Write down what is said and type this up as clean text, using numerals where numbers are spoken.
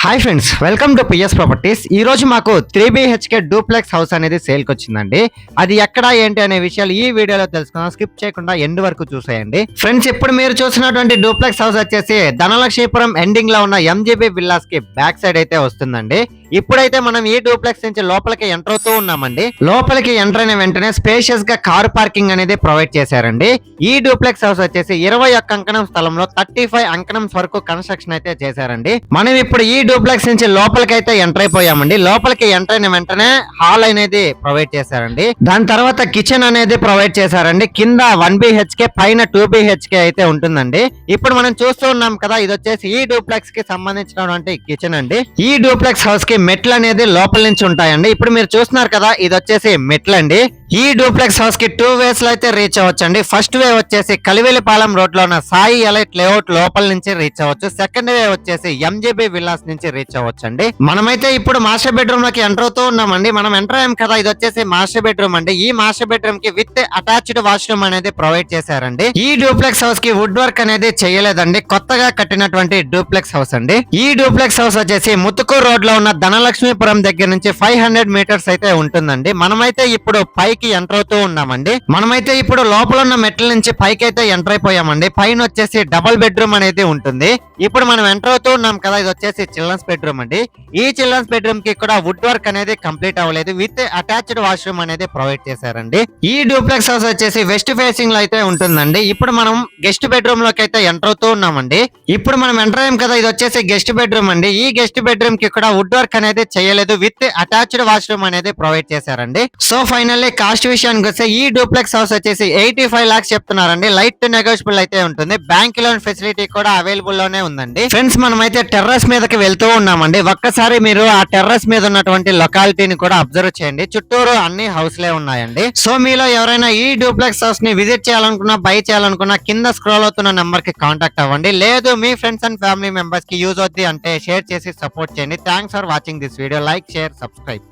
Hi friends, welcome to PS properties. ఈ రోజు మాకు 3BHK డూప్లెక్స్ హౌస్ అనేది సేల్కి వచ్చిందండి. అది ఎక్కడ ఏంటి అనే విషయాలు ఈ వీడియోలో తెలుసుకుందాం. స్కిప్ చేయకుండా ఎండ్ వరకు చూసేయండి. ఫ్రెండ్స్, ఇప్పుడు మీరు చూసినటువంటి డూప్లెక్స్ హౌస్ వచ్చేసి ధనలక్ష్మీపురం ఎండింగ్ లో ఉన్న MGB విల్లాస్ కి బ్యాక్ సైడ్ అయితే వస్తుందండి. ఇప్పుడైతే మనం ఈ డూప్లెక్స్ నుంచి లోపలికి ఎంటర్ అవుతూ ఉన్నామండి. లోపలికి ఎంటర్ అయిన వెంటనే స్పేషియస్ గా కార్ పార్కింగ్ అనేది ప్రొవైడ్ చేశారండి. ఈ డూప్లెక్స్ హౌస్ వచ్చేసి 21 అంకణం స్థలంలో 35 అంకణం వరకు కన్స్ట్రక్షన్ అయితే చేశారండి. మనం ఇప్పుడు ఈ డూప్లెక్స్ నుంచి లోపలికి అయితే ఎంటర్ అయిపోయామండి. లోపలికి ఎంటర్ అయిన వెంటనే హాల్ అనేది ప్రొవైడ్ చేశారండి. దాని తర్వాత కిచెన్ అనేది ప్రొవైడ్ చేశారండి. కింద 1BHK పైన 2BHK అయితే ఉంటుందండి. ఇప్పుడు మనం చూస్తూ ఉన్నాం కదా, ఇది వచ్చేసి ఈ డూప్లెక్స్ కి సంబంధించినటువంటి కిచెన్ అండి. ఈ డూప్లెక్స్ హౌస్ కి మెట్లు అనేది లోపల నుంచి ఉంటాయండి. ఇప్పుడు మీరు చూస్తున్నారు కదా, ఇది వచ్చేసి మెట్లు అండి. ఈ డూప్లెక్స్ హౌస్ కి 2 వేస్ లో అయితే రీచ్ అవ్వచ్చండి. ఫస్ట్ వే వచ్చేసి కలివెలిపాలెం రోడ్ లో ఉన్న సాయి ఎలైట్ లేఅవుట్ లోపల నుంచి రీచ్ అవ్వచ్చు. సెకండ్ వే వచ్చేసి MGB విల్లాస్ నుంచి రీచ్ అవ్వచ్చండి. మనమైతే ఇప్పుడు మాస్టర్ బెడ్రూమ్ లోకి ఎంటర్ అవుతూ ఉన్నామండి. మనం ఎంటర్ అయ్యాం కదా, ఇది వచ్చేసి మాస్టర్ బెడ్రూమ్ అండి. ఈ మాస్టర్ బెడ్రూమ్ కి విత్ అటాచ్డ్ వాష్రూమ్ అనేది ప్రొవైడ్ చేశారండి. ఈ డూప్లెక్స్ హౌస్ కి వుడ్ వర్క్ అనేది చేయలేదండి. కొత్తగా కట్టినటువంటి డూప్లెక్స్ హౌస్ అండి. ఈ డూప్లెక్స్ హౌస్ వచ్చేసి ముతుకూరు రోడ్ లో ఉన్న ధనలక్ష్మీపురం దగ్గర నుంచి 500 మీటర్స్ అయితే ఉంటుందండి. మనమైతే ఇప్పుడు పైకి ఎంటర్ అవుతూ ఉన్నామండి. మనమైతే ఇప్పుడు లోపల ఉన్న మెట్ల నుంచి పైకి అయితే ఎంటర్ అయిపోయామండి. పైన వచ్చేసి డబుల్ బెడ్రూమ్ అనేది ఉంటుంది. ఇప్పుడు మనం ఎంటర్ అవుతూ ఉన్నాం కదా, ఇది వచ్చేసి చిల్డ్రన్స్ బెడ్రూమ్ అండి. ఈ చిల్డ్రన్స్ బెడ్రూమ్ కి కూడా వుడ్ వర్క్ అనేది కంప్లీట్ అవ్వలేదు. విత్ అటాచ్డ్ వాష్రూమ్ అనేది ప్రొవైడ్ చేశారండి. ఈ డూప్లెక్స్ హౌస్ వచ్చేసి వెస్ట్ ఫేసింగ్ లో అయితే ఉంటుందండి. ఇప్పుడు మనం గెస్ట్ బెడ్రూమ్ లోకి అయితే ఎంటర్ అవుతూ ఉన్నామండి. ఇప్పుడు మనం ఎంటర్ అయ్యాం కదా, ఇది వచ్చేసి గెస్ట్ బెడ్రూమ్ అండి. ఈ గెస్ట్ బెడ్రూమ్ కి కూడా వుడ్ వర్క్ అనేది చేయలేదు. విత్ అటాచ్డ్ వాష్రూమ్ అనేది ప్రొవైడ్ చేశారండి. సో ఫైనల్లీ కాస్ట్ విషయానికి వస్తే ఈ డూప్లెక్స్ హౌస్ వచ్చేసి 85 lakhs చెప్తున్నారండి. లైట్ నెగోషియబుల్ అయితే ఉంటుంది. బ్యాంక్ లోన్ ఫెసిలిటీ కూడా అవైలబుల్ లోనే ఉందండి. ఫ్రెండ్స్, మనమైతే టెర్రస్ మీదకి వెళ్తూ ఉన్నామండి. ఒక్కసారి మీరు ఆ టెర్రస్ మీద ఉన్నటువంటి లొకాలిటీని కూడా అబ్జర్వ్ చేయండి. చుట్టూరు అన్ని హౌస్లే ఉన్నాయండి. సో మీలో ఎవరైనా ఈ డూప్లెక్స్ హౌస్ ని విజిట్ చేయాలనుకున్నా, బై చేయాలనుకున్నా కింద స్క్రోల్ అవుతున్న నెంబర్ కి కాంటాక్ట్ అవ్వండి. లేదు మీ ఫ్రెండ్స్ అండ్ ఫ్యామిలీ మెంబర్స్ కి యూజ్ అవుద్ది అంటే షేర్ చేసి సపోర్ట్ చేయండి. Thanks for watching this video. Like, share, subscribe.